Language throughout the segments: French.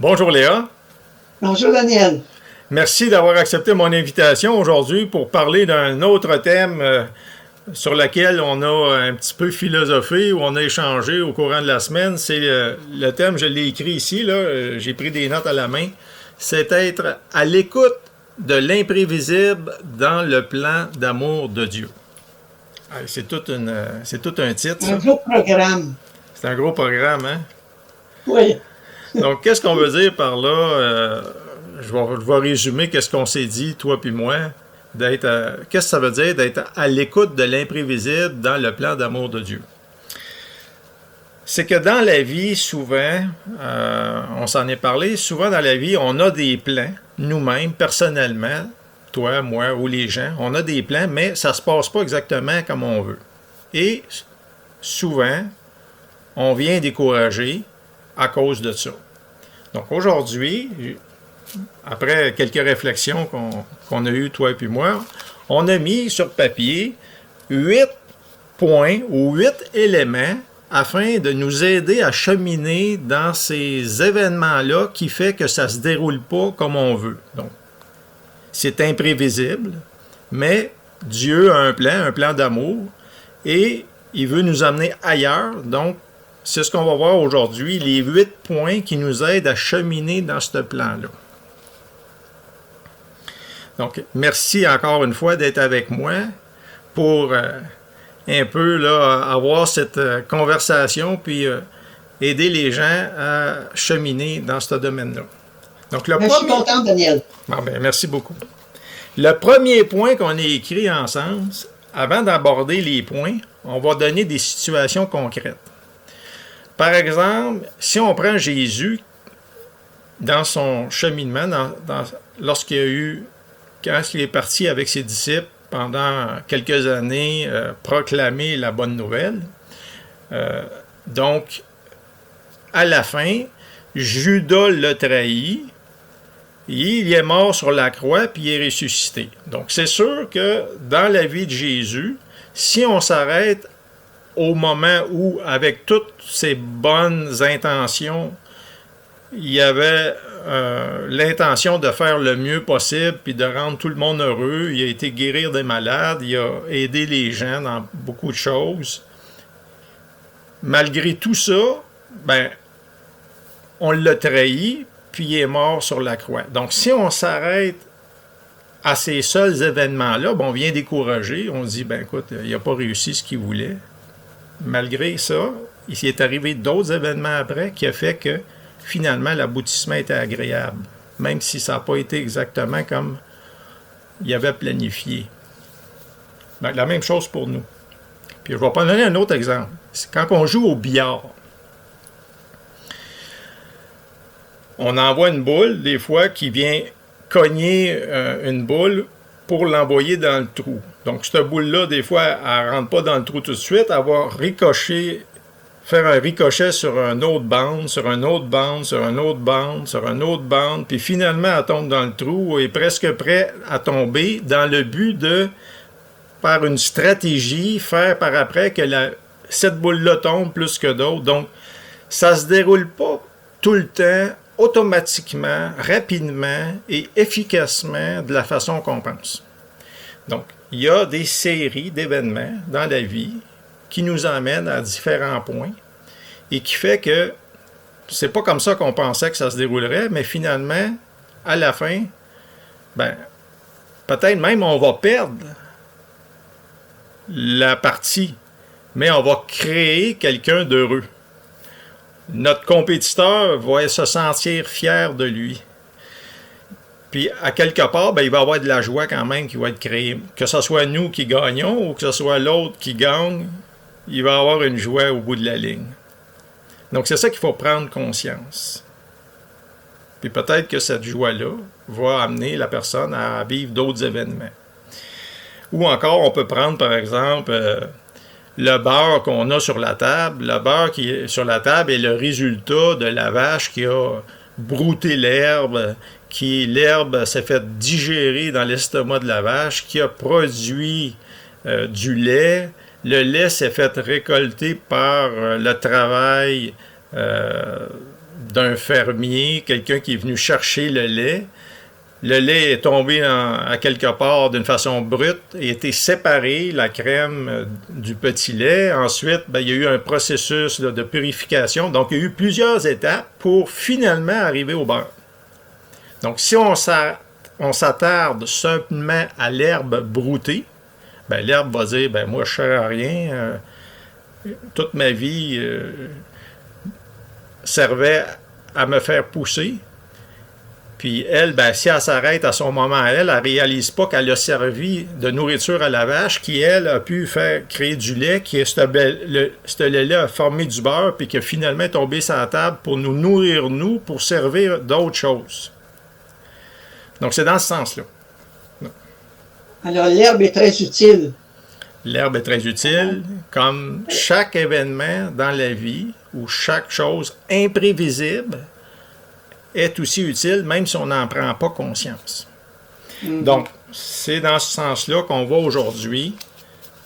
Bonjour Léa. Bonjour Daniel. Merci d'avoir accepté mon invitation aujourd'hui pour parler d'un autre thème sur lequel on a un petit peu philosophé ou on a échangé au courant de la semaine. C'est le thème, je l'ai écrit ici, là, j'ai pris des notes à la main. C'est être à l'écoute de l'imprévisible dans le plan d'amour de Dieu. C'est tout un titre, Un ça. gros programme. C'est un gros programme, hein? Oui. Donc, qu'est-ce qu'on veut dire par là? Je vais résumer qu'est-ce qu'on s'est dit, toi puis moi. Qu'est-ce que ça veut dire d'être à l'écoute de l'imprévisible dans le plan d'amour de Dieu? C'est que dans la vie, souvent, on s'en est parlé, souvent dans la vie, on a des plans, nous-mêmes, personnellement, toi, moi ou les gens, on a des plans, mais ça ne se passe pas exactement comme on veut. Et souvent, on vient décourager à cause de ça. Donc aujourd'hui, après quelques réflexions qu'on a eues, toi et puis moi, on a mis sur papier 8 points ou 8 éléments afin de nous aider à cheminer dans ces événements-là qui fait que ça ne se déroule pas comme on veut. Donc, c'est imprévisible, mais Dieu a un plan d'amour, et il veut nous amener ailleurs. Donc, c'est ce qu'on va voir aujourd'hui, les 8 points qui nous aident à cheminer dans ce plan-là. Donc, merci encore une fois d'être avec moi pour un peu là, avoir cette conversation puis aider les gens à cheminer dans ce domaine-là. Donc, Je suis content, Daniel. Bon, ben, merci beaucoup. Le premier point qu'on a écrit ensemble, avant d'aborder les points, on va donner des situations concrètes. Par exemple, si on prend Jésus dans son cheminement, quand il est parti avec ses disciples pendant quelques années, proclamer la bonne nouvelle. Donc, à la fin, Judas l'a trahi, il est mort sur la croix, puis il est ressuscité. Donc, c'est sûr que dans la vie de Jésus, si on s'arrête au moment où, avec toutes ses bonnes intentions, il y avait l'intention de faire le mieux possible puis de rendre tout le monde heureux. Il a été guérir des malades, il a aidé les gens dans beaucoup de choses. Malgré tout ça, ben, on l'a trahi, puis il est mort sur la croix. Donc, si on s'arrête à ces seuls événements-là, ben, on vient décourager, on se dit, ben écoute, il n'a pas réussi ce qu'il voulait. Malgré ça, il s'est arrivé d'autres événements après qui a fait que finalement l'aboutissement était agréable, même si ça n'a pas été exactement comme il avait planifié. Ben, la même chose pour nous. Puis je vais pas donner un autre exemple. C'est quand on joue au billard. On envoie une boule, des fois, qui vient cogner une boule pour l'envoyer dans le trou. Donc, cette boule-là, des fois, elle ne rentre pas dans le trou tout de suite, elle va faire un ricochet sur un autre bande, sur un autre bande, sur un autre bande, sur un autre bande, puis finalement, elle tombe dans le trou et est presque prête à tomber dans le but de, par une stratégie, faire par après que cette boule-là tombe plus que d'autres. Donc, ça ne se déroule pas tout le temps, automatiquement, rapidement et efficacement de la façon qu'on pense. Donc, il y a des séries d'événements dans la vie qui nous emmènent à différents points et qui fait que c'est pas comme ça qu'on pensait que ça se déroulerait, mais finalement, à la fin, ben, peut-être même on va perdre la partie, mais on va créer quelqu'un d'heureux. Notre compétiteur va se sentir fier de lui. Puis, à quelque part, ben, il va y avoir de la joie quand même qui va être créée. Que ce soit nous qui gagnons ou que ce soit l'autre qui gagne, il va y avoir une joie au bout de la ligne. Donc, c'est ça qu'il faut prendre conscience. Puis peut-être que cette joie-là va amener la personne à vivre d'autres événements. Ou encore, on peut prendre, par exemple, le beurre qu'on a sur la table. Le beurre qui est sur la table est le résultat de la vache qui a brouté l'herbe, l'herbe s'est fait digérer dans l'estomac de la vache, qui a produit du lait. Le lait s'est fait récolter par le travail d'un fermier, quelqu'un qui est venu chercher le lait. Le lait est tombé à quelque part d'une façon brute et a été séparé, la crème du petit lait. Ensuite, il y a eu un processus de purification. Donc, il y a eu plusieurs étapes pour finalement arriver au beurre. Donc, si on s'attarde simplement à l'herbe broutée, l'herbe va dire, moi, je ne sers à rien. Toute ma vie servait à me faire pousser. Puis elle, si elle s'arrête à son moment, elle ne réalise pas qu'elle a servi de nourriture à la vache qui, elle, a pu faire créer du lait, ce lait-là a formé du beurre, puis qui a finalement tombé sur la table pour nous nourrir, pour servir d'autres choses. Donc, c'est dans ce sens-là. Alors, l'herbe est très utile. L'herbe est très utile, comme chaque événement dans la vie ou chaque chose imprévisible est aussi utile, même si on n'en prend pas conscience. Donc, c'est dans ce sens-là qu'on va aujourd'hui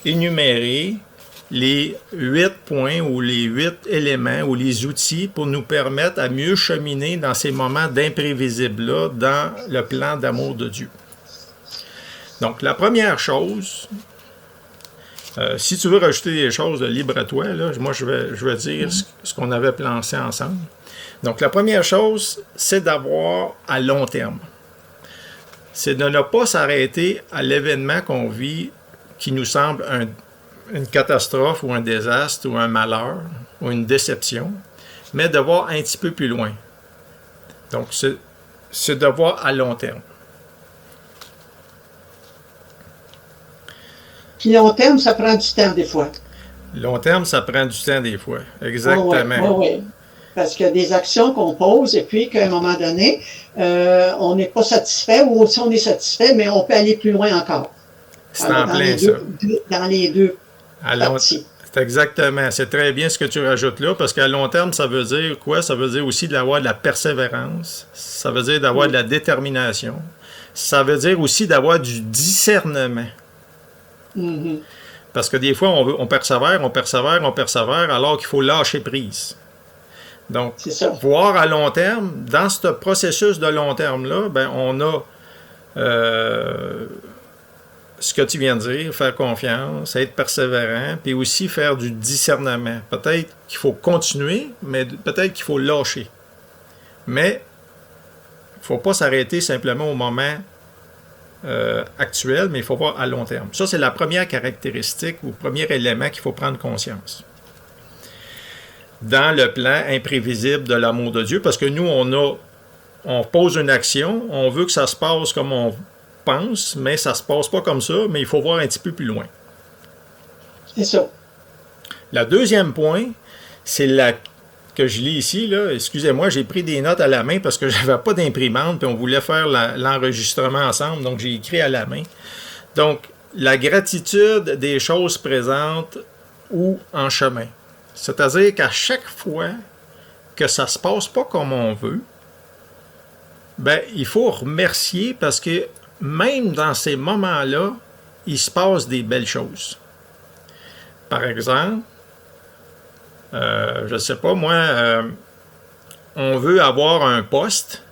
énumérer les 8 points ou les 8 éléments ou les outils pour nous permettre à mieux cheminer dans ces moments d'imprévisible-là dans le plan d'amour de Dieu. Donc, la première chose, si tu veux rajouter des choses, libre à toi, là, moi je vais dire ce qu'on avait pensé ensemble. Donc, la première chose, c'est d'avoir à long terme. C'est de ne pas s'arrêter à l'événement qu'on vit qui nous semble une catastrophe ou un désastre ou un malheur ou une déception, mais de voir un petit peu plus loin. Donc, c'est de voir à long terme. Puis long terme, ça prend du temps des fois. Long terme, ça prend du temps des fois. Exactement. Oui. Parce qu'il y a des actions qu'on pose et puis qu'à un moment donné, on n'est pas satisfait ou si on est satisfait, mais on peut aller plus loin encore. C'est en plein ça. Dans les deux parties. C'est exactement. C'est très bien ce que tu rajoutes là, parce qu'à long terme, ça veut dire quoi? Ça veut dire aussi d'avoir de la persévérance. Ça veut dire d'avoir de la détermination. Ça veut dire aussi d'avoir du discernement. Parce que des fois, on persévère, alors qu'il faut lâcher prise. Donc, voir à long terme, dans ce processus de long terme-là, on a ce que tu viens de dire, faire confiance, être persévérant, puis aussi faire du discernement. Peut-être qu'il faut continuer, mais peut-être qu'il faut lâcher. Mais il ne faut pas s'arrêter simplement au moment actuel, mais il faut voir à long terme. Ça, c'est la première caractéristique ou premier élément qu'il faut prendre conscience. Dans le plan imprévisible de l'amour de Dieu, parce que nous, on pose une action, on veut que ça se passe comme on pense, mais ça ne se passe pas comme ça, mais il faut voir un petit peu plus loin. C'est ça. Le deuxième point, c'est que je lis ici, là, excusez-moi, j'ai pris des notes à la main parce que je n'avais pas d'imprimante, puis on voulait faire l'enregistrement ensemble, donc j'ai écrit à la main. Donc, la gratitude des choses présentes ou en chemin. C'est-à-dire qu'à chaque fois que ça ne se passe pas comme on veut, il faut remercier parce que même dans ces moments-là, il se passe des belles choses. Par exemple, je ne sais pas, moi, on veut avoir un poste,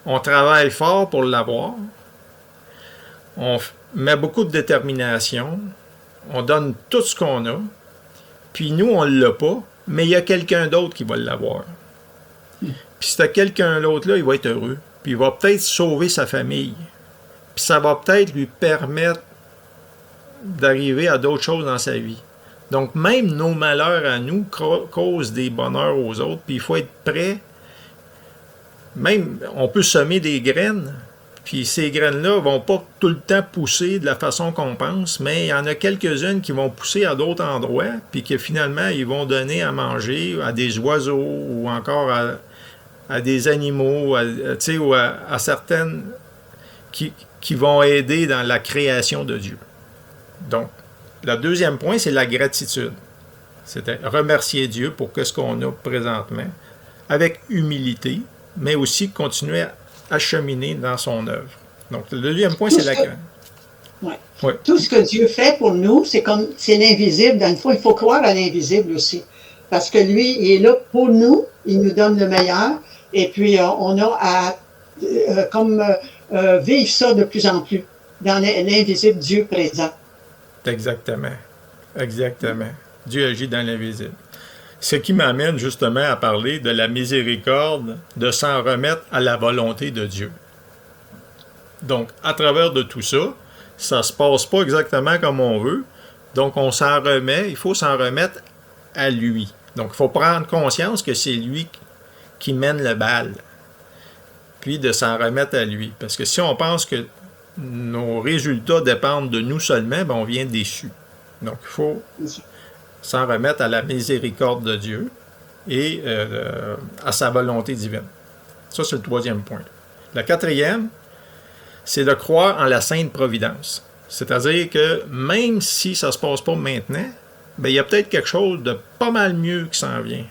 on travaille fort pour l'avoir, on met beaucoup de détermination, on donne tout ce qu'on a, puis nous, on ne l'a pas, mais il y a quelqu'un d'autre qui va l'avoir. Puis ce quelqu'un d'autre-là, il va être heureux, puis il va peut-être sauver sa famille, puis ça va peut-être lui permettre d'arriver à d'autres choses dans sa vie. Donc, même nos malheurs à nous causent des bonheurs aux autres, puis il faut être prêt. Même, on peut semer des graines, puis ces graines-là ne vont pas tout le temps pousser de la façon qu'on pense, mais il y en a quelques-unes qui vont pousser à d'autres endroits, puis que finalement, ils vont donner à manger à des oiseaux ou encore à des animaux, ou à certaines qui vont aider dans la création de Dieu. Donc, le deuxième point, c'est la gratitude. C'est remercier Dieu pour ce qu'on a présentement, avec humilité, mais aussi continuer à cheminer dans son œuvre. Donc, le deuxième point, c'est la gratitude. Ouais. Tout ce que Dieu fait pour nous, c'est l'invisible. Dans le fond, il faut croire à l'invisible aussi. Parce que lui, il est là pour nous, il nous donne le meilleur. Et puis, on a à vivre ça de plus en plus dans l'invisible Dieu présent. Exactement. Exactement. Dieu agit dans l'invisible. Ce qui m'amène justement à parler de la miséricorde, de s'en remettre à la volonté de Dieu. Donc, à travers de tout ça, ça se passe pas exactement comme on veut. Donc, on s'en remet, il faut s'en remettre à lui. Donc, il faut prendre conscience que c'est lui qui mène le bal. Puis de s'en remettre à lui. Parce que si on pense que nos résultats dépendent de nous seulement, ben on vient déçu. Donc, il faut s'en remettre à la miséricorde de Dieu et à sa volonté divine. Ça, c'est le troisième point. Le quatrième, c'est de croire en la sainte providence. C'est-à-dire que même si ça ne se passe pas maintenant, ben, il y a peut-être quelque chose de pas mal mieux qui s'en vient.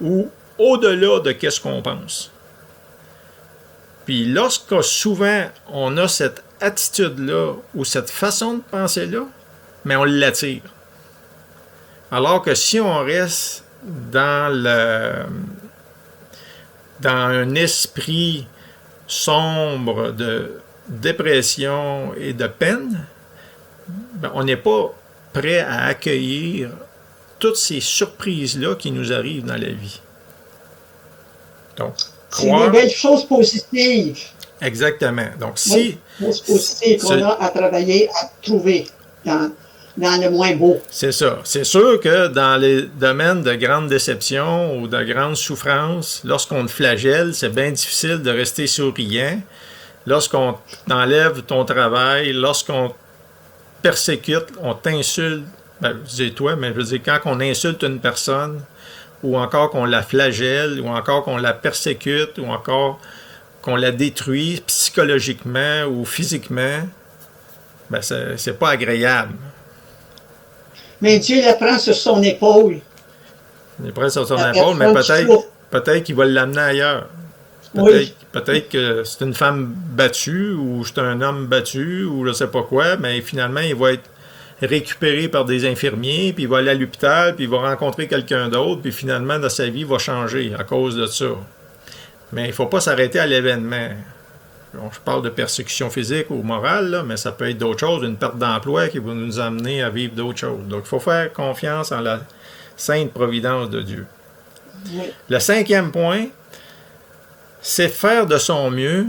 Ou au-delà de qu'est-ce qu'on pense. Puis lorsque souvent on a cette attitude-là ou cette façon de penser-là, mais on l'attire. Alors que si on reste dans un esprit sombre de dépression et de peine, ben on n'est pas prêt à accueillir toutes ces surprises-là qui nous arrivent dans la vie. Donc, c'est des belles choses positives. Exactement. Donc, si... Des choses positives qu'on a à travailler, à trouver dans le moins beau. C'est ça. C'est sûr que dans les domaines de grande déception ou de grande souffrance, lorsqu'on te flagelle, c'est bien difficile de rester souriant. Lorsqu'on t'enlève ton travail, lorsqu'on persécute, on t'insulte, ben, je dis toi, mais je veux dire, quand on insulte une personne, ou encore qu'on la flagelle, ou encore qu'on la persécute, ou encore qu'on la détruit psychologiquement ou physiquement, ben c'est pas agréable. Mais Dieu la prend sur son épaule. Il prend sur son épaule, mais peut-être qu'il va l'amener ailleurs. Peut-être que c'est une femme battue, ou c'est un homme battu, ou je sais pas quoi, mais finalement, il va être récupéré par des infirmiers, puis il va aller à l'hôpital, puis il va rencontrer quelqu'un d'autre, puis finalement, dans sa vie, il va changer à cause de ça. Mais il ne faut pas s'arrêter à l'événement. Bon, je parle de persécution physique ou morale, là, mais ça peut être d'autres choses, une perte d'emploi qui va nous amener à vivre d'autres choses. Donc, il faut faire confiance en la sainte providence de Dieu. Oui. Le cinquième point, c'est faire de son mieux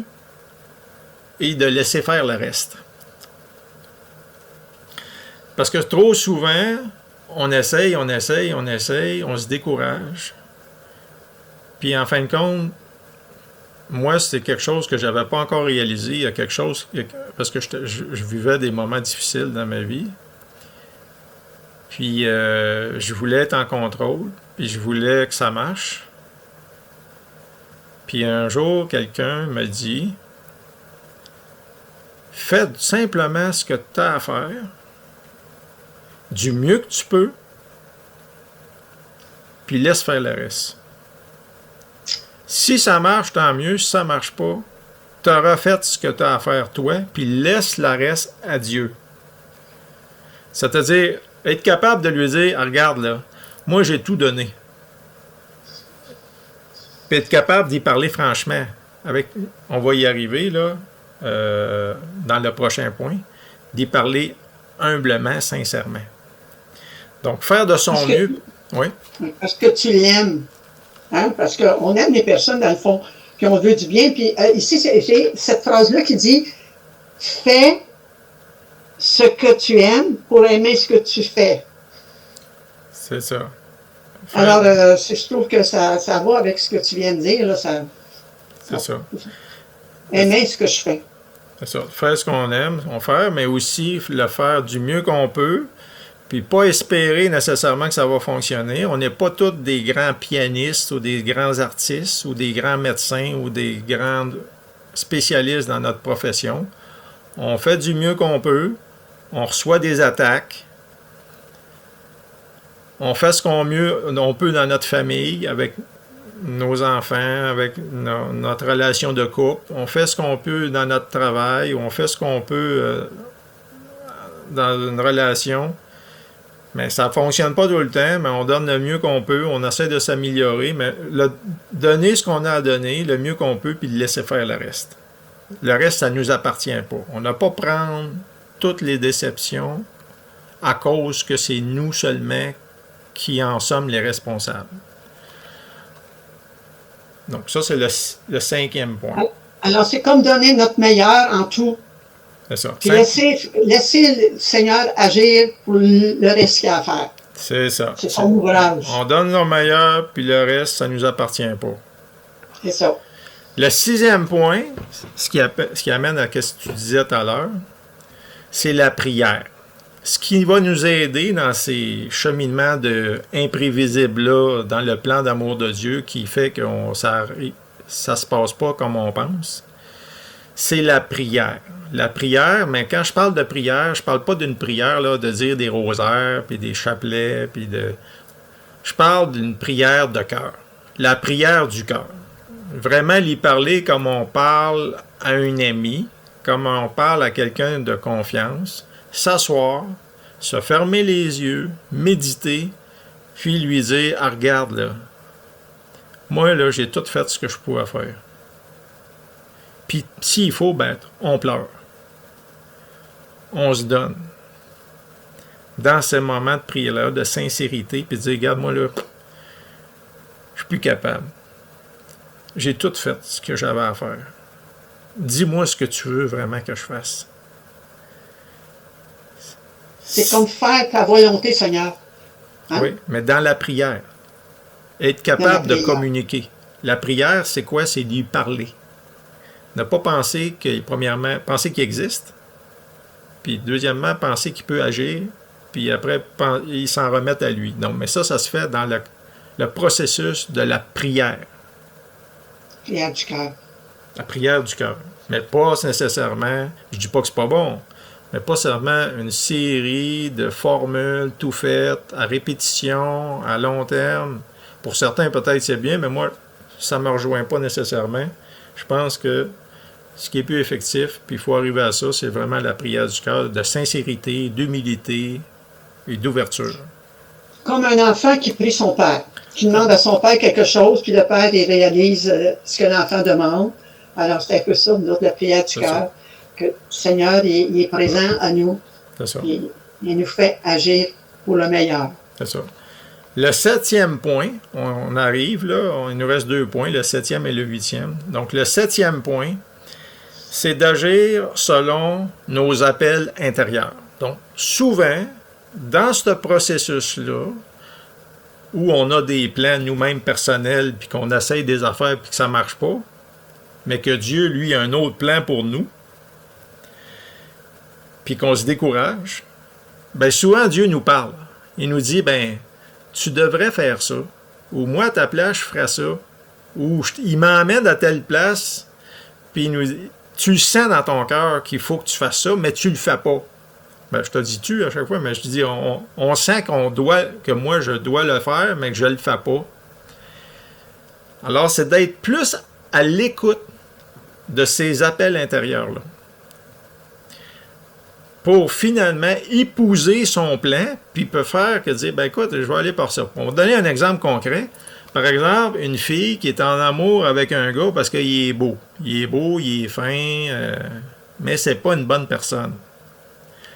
et de laisser faire le reste. Parce que trop souvent, on essaye, on se décourage. Puis en fin de compte, moi, c'est quelque chose que je n'avais pas encore réalisé. Il y a quelque chose, parce que je vivais des moments difficiles dans ma vie. Puis je voulais être en contrôle, puis je voulais que ça marche. Puis un jour, quelqu'un me dit, fais simplement ce que tu as à faire, du mieux que tu peux, puis laisse faire le reste. Si ça marche, tant mieux. Si ça ne marche pas, tu auras fait ce que tu as à faire toi, puis laisse le reste à Dieu. C'est-à-dire, être capable de lui dire, ah, regarde là, moi j'ai tout donné. Puis être capable d'y parler franchement. On va y arriver là, dans le prochain point, d'y parler humblement, sincèrement. Donc, faire de son mieux. Oui. Parce que tu l'aimes. Hein? Parce qu'on aime les personnes, dans le fond, puis on veut du bien. Puis ici, j'ai cette phrase-là qui dit « Fais ce que tu aimes pour aimer ce que tu fais. » C'est ça. Alors, je trouve que ça va avec ce que tu viens de dire. Là, c'est ça. Aimer ce que je fais. C'est ça. Faire ce qu'on aime, on fait, mais aussi le faire du mieux qu'on peut. Puis pas espérer nécessairement que ça va fonctionner. On n'est pas tous des grands pianistes ou des grands artistes ou des grands médecins ou des grands spécialistes dans notre profession. On fait du mieux qu'on peut. On reçoit des attaques. On fait ce qu'on peut dans notre famille, avec nos enfants, avec notre relation de couple. On fait ce qu'on peut dans notre travail. On fait ce qu'on peut dans une relation. Mais ça ne fonctionne pas tout le temps, mais on donne le mieux qu'on peut, on essaie de s'améliorer, mais donner ce qu'on a à donner, le mieux qu'on peut, puis laisser faire le reste. Le reste, ça ne nous appartient pas. On n'a pas à prendre toutes les déceptions à cause que c'est nous seulement qui en sommes les responsables. Donc ça, c'est le 5e point. Alors, c'est comme donner notre meilleur en tout. C'est ça. Puis laisser le Seigneur agir pour le reste qu'il y a à faire. C'est ça. C'est son ouvrage. On donne le meilleur, puis le reste, ça ne nous appartient pas. C'est ça. Le 6e point, ce qui amène à ce que tu disais tout à l'heure, c'est la prière. Ce qui va nous aider dans ces cheminements imprévisibles-là, dans le plan d'amour de Dieu, qui fait que ça se passe pas comme on pense, c'est la prière. La prière, mais quand je parle de prière, je parle pas d'une prière là, de dire des rosaires, puis des chapelets, puis de... Je parle d'une prière de cœur. La prière du cœur. Vraiment l'y parler comme on parle à un ami, comme on parle à quelqu'un de confiance, s'asseoir, se fermer les yeux, méditer, puis lui dire, ah, regarde là, moi là, j'ai tout fait ce que je pouvais faire. Puis s'il faut, ben, on pleure. On se donne. Dans ces moments de prière-là, de sincérité, puis de dire, regarde, moi là, je suis plus capable. J'ai tout fait ce que j'avais à faire. Dis-moi ce que tu veux vraiment que je fasse. C'est comme faire ta volonté, Seigneur. Hein? Oui, mais dans la prière. Être capable de communiquer. La prière, c'est quoi? C'est lui parler. Ne pas penser premièrement, penser qu'il existe, puis deuxièmement, penser qu'il peut agir, puis après, il s'en remet à lui. Donc, mais ça se fait dans le processus de la prière. Prière du cœur. La prière du cœur. Mais pas nécessairement, je dis pas que c'est pas bon, mais pas seulement une série de formules tout faites, à répétition, à long terme. Pour certains, peut-être c'est bien, mais moi, ça ne me rejoint pas nécessairement. Je pense que ce qui est plus effectif, puis il faut arriver à ça, c'est vraiment la prière du cœur, de sincérité, d'humilité et d'ouverture. Comme un enfant qui prie son père, qui demande à son père quelque chose, puis le père, il réalise ce que l'enfant demande. Alors, c'est un peu ça, nous autres, la prière du cœur, que le Seigneur, il est présent à nous. C'est ça. Il nous fait agir pour le meilleur. C'est ça. Le 7e point, on arrive là, il nous reste 2 points, le 7e et le 8e. Donc, le 7e point, c'est d'agir selon nos appels intérieurs. Donc, souvent, dans ce processus-là, où on a des plans nous-mêmes personnels, puis qu'on essaye des affaires, puis que ça ne marche pas, mais que Dieu, lui, a un autre plan pour nous, puis qu'on se décourage, bien souvent, Dieu nous parle. Il nous dit, ben tu devrais faire ça, ou moi, à ta place, je ferais ça, ou il m'emmène à telle place, puis tu le sens dans ton cœur qu'il faut que tu fasses ça, mais tu le fais pas. Ben, je te dis tu à chaque fois, mais je te dis, on sent que moi, je dois le faire, mais que je le fais pas. Alors, c'est d'être plus à l'écoute de ces appels intérieurs-là, pour finalement épouser son plan, puis peut faire que dire, ben écoute, je vais aller par ça. On va donner un exemple concret. Par exemple, une fille qui est en amour avec un gars parce qu'il est beau. Il est beau, il est fin, mais c'est pas une bonne personne.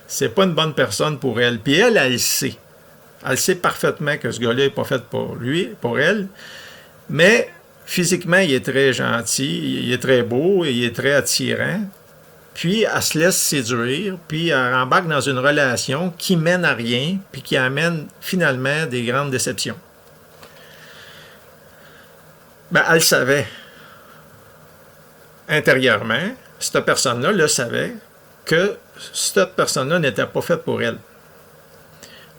C'est pas une bonne personne pour elle. Puis elle le sait. Elle sait parfaitement que ce gars-là n'est pas fait pour elle. Mais physiquement, il est très gentil, il est très beau, il est très attirant. Puis, elle se laisse séduire, puis elle embarque dans une relation qui mène à rien, puis qui amène finalement des grandes déceptions. Ben, elle savait, intérieurement, cette personne-là le savait, que cette personne-là n'était pas faite pour elle.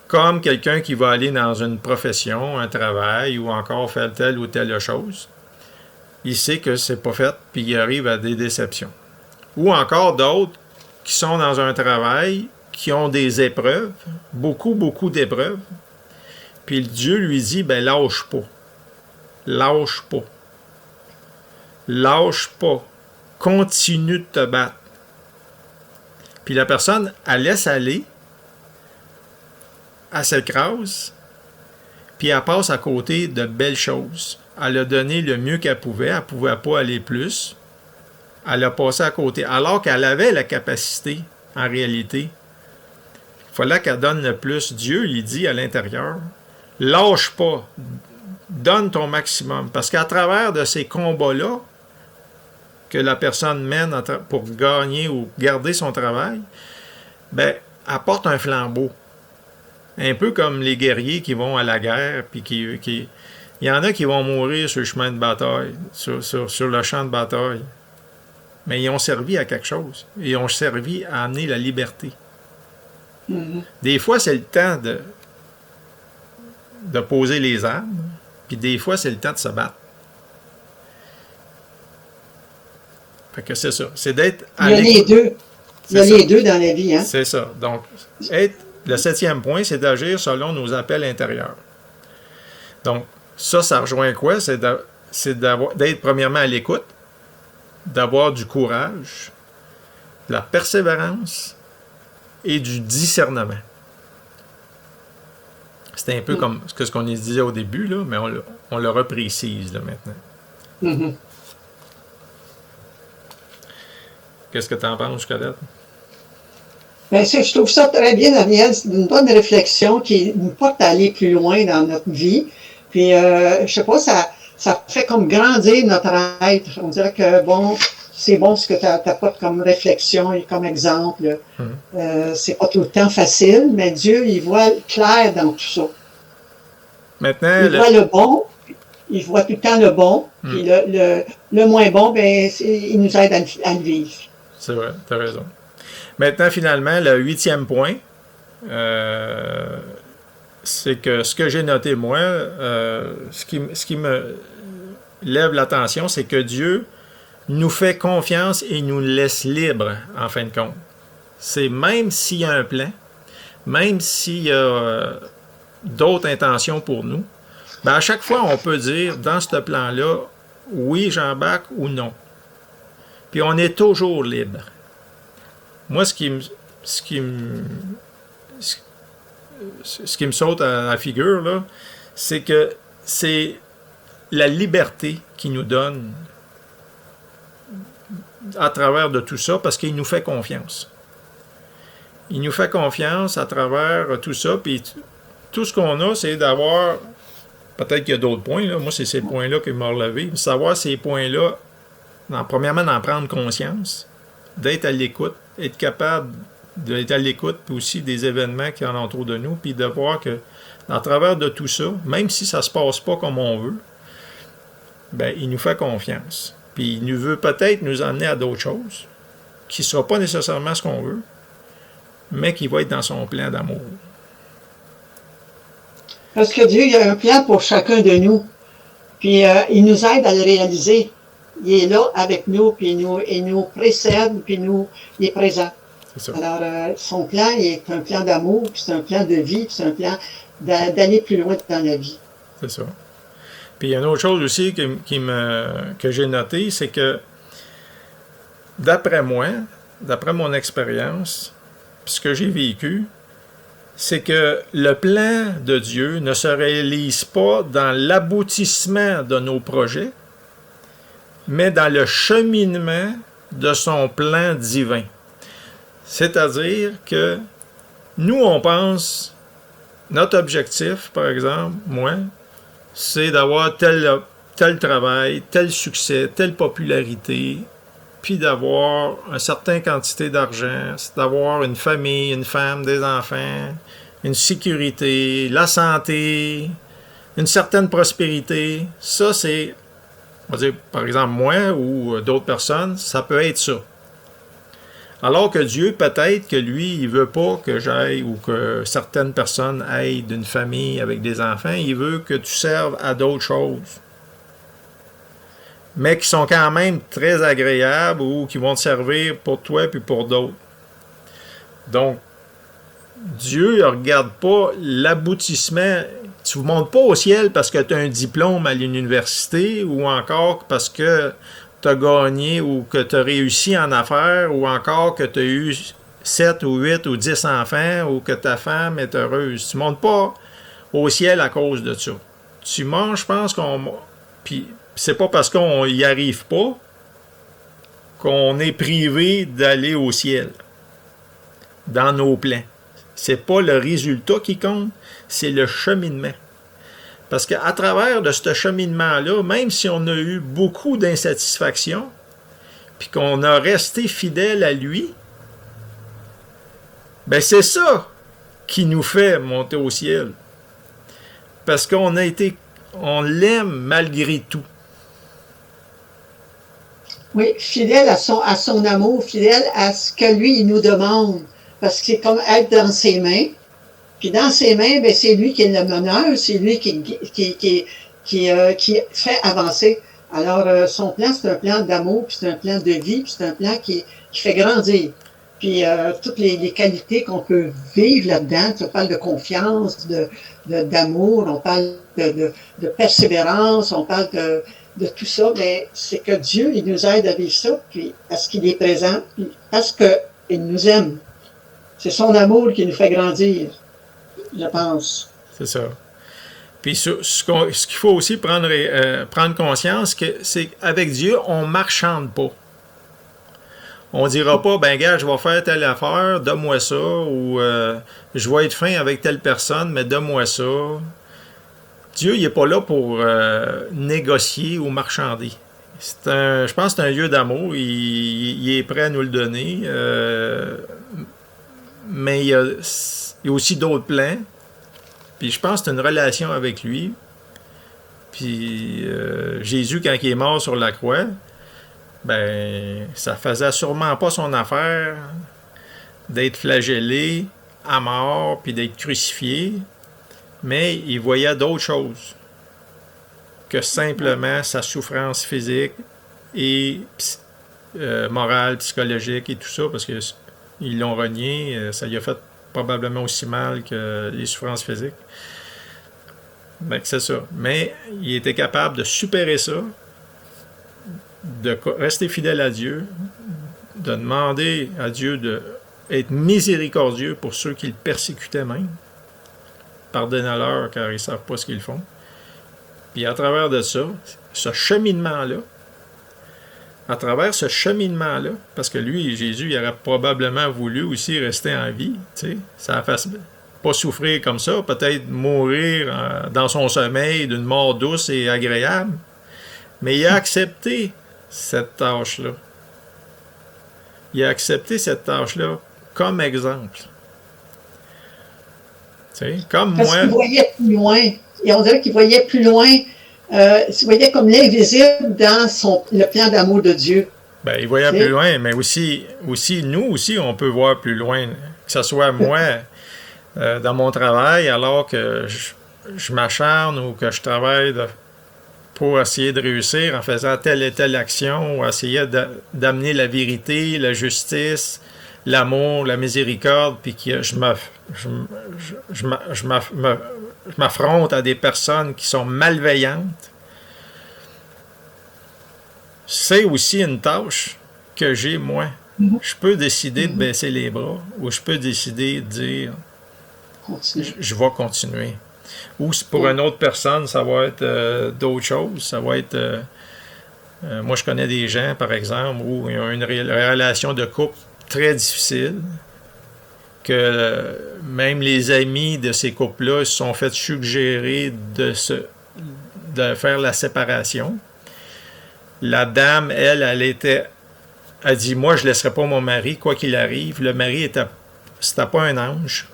Comme quelqu'un qui va aller dans une profession, un travail, ou encore faire telle ou telle chose, il sait que c'est pas fait, puis il arrive à des déceptions. Ou encore d'autres qui sont dans un travail, qui ont des épreuves, beaucoup d'épreuves. Puis Dieu lui dit, ben lâche pas. Lâche pas. Lâche pas. Continue de te battre. Puis la personne, elle laisse aller. elle s'écrase, puis elle passe à côté de belles choses. Elle a donné le mieux qu'elle pouvait. Elle ne pouvait pas aller plus. Elle a passé à côté. Alors qu'elle avait la capacité, en réalité. Il fallait qu'elle donne le plus. Dieu lui dit à l'intérieur, lâche pas. Donne ton maximum. Parce qu'à travers de ces combats-là que la personne mène pour gagner ou garder son travail, ben, elle porte un flambeau. Un peu comme les guerriers qui vont à la guerre, puis il y en a qui vont mourir sur le chemin de bataille, sur le champ de bataille. Mais ils ont servi à quelque chose. Ils ont servi à amener la liberté. Mhm. Des fois, c'est le temps de poser les armes, puis des fois, c'est le temps de se battre. Fait que c'est ça. C'est d'être à Il y a les l'écoute. deux. Il y a C'est ça. les deux dans la vie. Hein? C'est ça. Donc, le 7e point, c'est d'agir selon nos appels intérieurs. Donc, ça rejoint quoi? C'est d'être premièrement à l'écoute, d'avoir du courage, de la persévérance et du discernement. C'est un peu comme ce qu'on disait au début, là, mais on le reprécise là, maintenant. Mhm. Qu'est-ce que tu en penses, Colette? Ben, je trouve ça très bien, Daniel. C'est une bonne réflexion qui nous porte à aller plus loin dans notre vie. Puis, je sais pas, ça fait comme grandir notre être. On dirait que, bon, c'est bon ce que tu apportes comme réflexion et comme exemple. C'est pas tout le temps facile, mais Dieu, il voit clair dans tout ça. Maintenant, Il voit le bon, il voit tout le temps le bon, puis le moins bon, ben, il nous aide à le vivre. C'est vrai, tu as raison. Maintenant, finalement, le 8e point, c'est que ce que j'ai noté, moi, ce qui me lève l'attention, c'est que Dieu nous fait confiance et nous laisse libres, en fin de compte. C'est même s'il y a un plan, même s'il y a d'autres intentions pour nous, ben à chaque fois, on peut dire, dans ce plan-là, oui, j'embarque ou non. Puis on est toujours libre. Moi, ce qui me saute à la figure, là, c'est que c'est la liberté qu'il nous donne à travers de tout ça, parce qu'il nous fait confiance. Il nous fait confiance à travers tout ça, puis tout ce qu'on a, c'est d'avoir, peut-être qu'il y a d'autres points, là. Moi, c'est ces points-là qui m'ont relevé, savoir ces points-là, premièrement, d'en prendre conscience, d'être à l'écoute, être capable d'être à l'écoute aussi des événements qui en ont autour de nous, puis de voir que, à travers de tout ça, même si ça ne se passe pas comme on veut, ben, il nous fait confiance. Puis il nous veut peut-être nous emmener à d'autres choses, qui ne sera pas nécessairement ce qu'on veut, mais qui va être dans son plan d'amour. Parce que Dieu, il a un plan pour chacun de nous. Puis il nous aide à le réaliser. Il est là avec nous, puis il nous précède, puis il est présent. C'est ça. Alors, son plan, il est un plan d'amour, puis c'est un plan de vie, puis c'est un plan d'aller plus loin dans la vie. C'est ça. Puis il y a une autre chose aussi que j'ai noté, c'est que d'après moi, d'après mon expérience, puis ce que j'ai vécu, c'est que le plan de Dieu ne se réalise pas dans l'aboutissement de nos projets, mais dans le cheminement de son plan divin. C'est-à-dire que nous, on pense, notre objectif, par exemple, moi, c'est d'avoir tel travail, tel succès, telle popularité, puis d'avoir une certaine quantité d'argent, d'avoir une famille, une femme, des enfants, une sécurité, la santé, une certaine prospérité. Ça, c'est, on va dire, par exemple, moi ou d'autres personnes, ça peut être ça. Alors que Dieu, peut-être que lui, il veut pas que j'aille ou que certaines personnes aillent d'une famille avec des enfants. Il veut que tu serves à d'autres choses. Mais qui sont quand même très agréables ou qui vont te servir pour toi puis pour d'autres. Donc, Dieu ne regarde pas l'aboutissement. Tu ne montes pas au ciel parce que tu as un diplôme à l'université ou encore parce que tu as gagné ou que tu as réussi en affaires ou encore que tu as eu 7 ou 8 ou 10 enfants ou que ta femme est heureuse. Tu ne montes pas au ciel à cause de ça. Tu montes, je pense qu'on... Puis c'est pas parce qu'on n'y arrive pas qu'on est privé d'aller au ciel dans nos plans. C'est pas le résultat qui compte, c'est le cheminement. Parce qu'à travers de ce cheminement-là, même si on a eu beaucoup d'insatisfaction, puis qu'on a resté fidèle à lui, ben c'est ça qui nous fait monter au ciel. Parce on l'aime malgré tout. Oui, fidèle à son amour, fidèle à ce que lui, il nous demande. Parce que c'est comme être dans ses mains. Puis dans ses mains, ben, c'est lui qui est le meneur, c'est lui qui fait avancer. Alors, son plan, c'est un plan d'amour, puis c'est un plan de vie, puis c'est un plan qui fait grandir. Puis toutes les qualités qu'on peut vivre là-dedans, on parle de confiance, d'amour, on parle de persévérance, on parle de tout ça, mais c'est que Dieu, il nous aide à vivre ça, puis parce qu'il est présent, puis parce qu'il nous aime. C'est son amour qui nous fait grandir, je pense. C'est ça. Puis ce qu'il faut aussi prendre conscience, c'est qu'avec Dieu, on ne marchande pas. On ne dira pas, ben gars, je vais faire telle affaire, donne-moi ça, ou je vais être fin avec telle personne, mais donne-moi ça. Dieu, il n'est pas là pour négocier ou marchander. Je pense que c'est un lieu d'amour, il est prêt à nous le donner, mais il y a aussi d'autres plans. Puis je pense que c'est une relation avec lui. Puis Jésus, quand il est mort sur la croix, ben ça faisait sûrement pas son affaire d'être flagellé à mort puis d'être crucifié, mais il voyait d'autres choses que simplement sa souffrance physique et morale, psychologique et tout ça, parce qu'ils l'ont renié, ça lui a fait probablement aussi mal que les souffrances physiques. Ben, c'est ça. Mais il était capable de supérer ça, de rester fidèle à Dieu, de demander à Dieu d'être miséricordieux pour ceux qui le persécutaient même. Pardonnez-leur car ils ne savent pas ce qu'ils font. Puis à travers de ça, ce cheminement-là, parce que lui, Jésus, il aurait probablement voulu aussi rester en vie, tu sais, ça fait pas souffrir comme ça, peut-être mourir dans son sommeil d'une mort douce et agréable, mais il a accepté cette tâche-là. Il a accepté cette tâche-là comme exemple. Tu sais, comme parce moi... qu'il voyait plus loin. Et on dirait qu'il voyait plus loin. Il voyait comme l'invisible dans le plan d'amour de Dieu. Ben, il voyait plus loin, mais aussi, nous aussi, on peut voir plus loin. Que ce soit moi, dans mon travail, alors que je m'acharne ou que je travaille pour essayer de réussir en faisant telle et telle action, ou essayer d'amener la vérité, la justice, l'amour, la miséricorde, puis que je m'affronte à des personnes qui sont malveillantes. C'est aussi une tâche que j'ai, moi. Je peux décider de baisser les bras, ou je peux décider de dire je vais continuer. Ou pour une autre personne, ça va être d'autres choses. Ça va être... moi, je connais des gens, par exemple, où ils ont une relation de couple très difficile, que même les amis de ces couples-là se sont fait suggérer de faire la séparation. La dame, elle a dit, moi, je ne laisserai pas mon mari, quoi qu'il arrive. Le mari c'était pas un ange.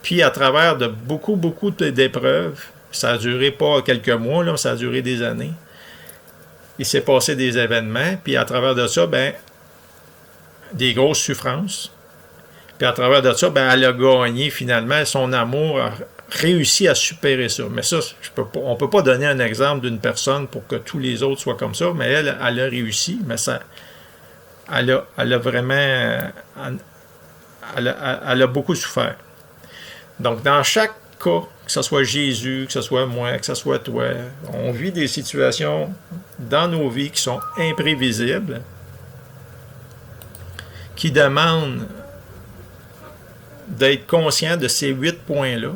Puis, à travers de beaucoup d'épreuves, ça a duré pas quelques mois, là, ça a duré des années. Il s'est passé des événements, puis à travers de ça, ben, des grosses souffrances. Puis à travers de ça, ben, elle a gagné finalement, son amour a réussi à supérer ça. Mais ça, on ne peut pas donner un exemple d'une personne pour que tous les autres soient comme ça, mais elle a réussi, mais ça, elle a vraiment, elle a beaucoup souffert. Donc, dans chaque cas, que ce soit Jésus, que ce soit moi, que ce soit toi, on vit des situations dans nos vies qui sont imprévisibles, qui demandent d'être conscient de ces 8 points-là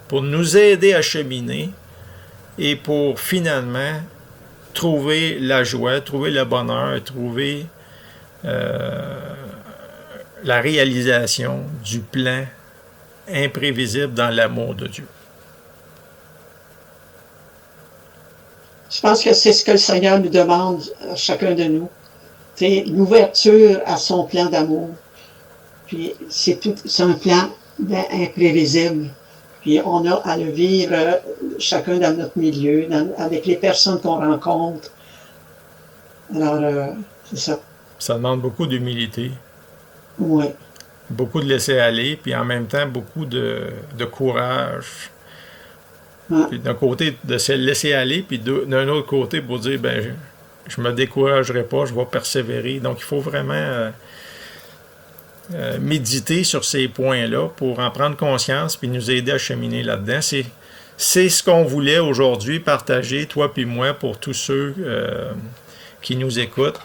pour nous aider à cheminer et pour finalement trouver la joie, trouver le bonheur, trouver la réalisation du plan imprévisible dans l'amour de Dieu. Je pense que c'est ce que le Seigneur nous demande à chacun de nous. C'est l'ouverture à son plan d'amour. Puis c'est un plan imprévisible. Puis on a à le vivre chacun dans notre milieu, avec les personnes qu'on rencontre. Alors, c'est ça. Ça demande beaucoup d'humilité. Oui. Beaucoup de laisser aller, puis en même temps, beaucoup de courage. Puis d'un côté, de se laisser aller, puis d'un autre côté, pour dire, ben, je me découragerai pas, je vais persévérer. Donc, il faut vraiment méditer sur ces points-là pour en prendre conscience, puis nous aider à cheminer là-dedans. C'est ce qu'on voulait aujourd'hui partager, toi puis moi, pour tous ceux qui nous écoutent,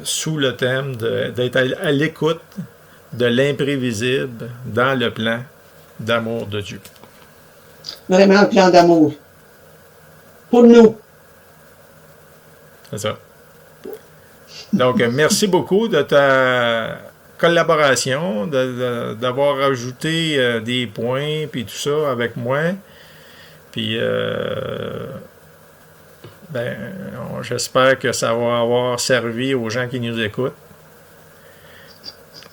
sous le thème d'être à l'écoute de l'imprévisible dans le plan d'amour de Dieu. Vraiment un plan d'amour. Pour nous. C'est ça. Donc, merci beaucoup de ta collaboration, d'avoir ajouté des points, puis tout ça avec moi. Puis, j'espère que ça va avoir servi aux gens qui nous écoutent.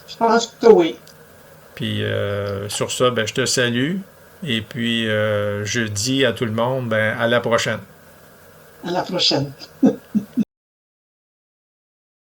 Je pense que oui. Puis, sur ça, ben, je te salue. Et puis, je dis à tout le monde, ben, à la prochaine. À la prochaine.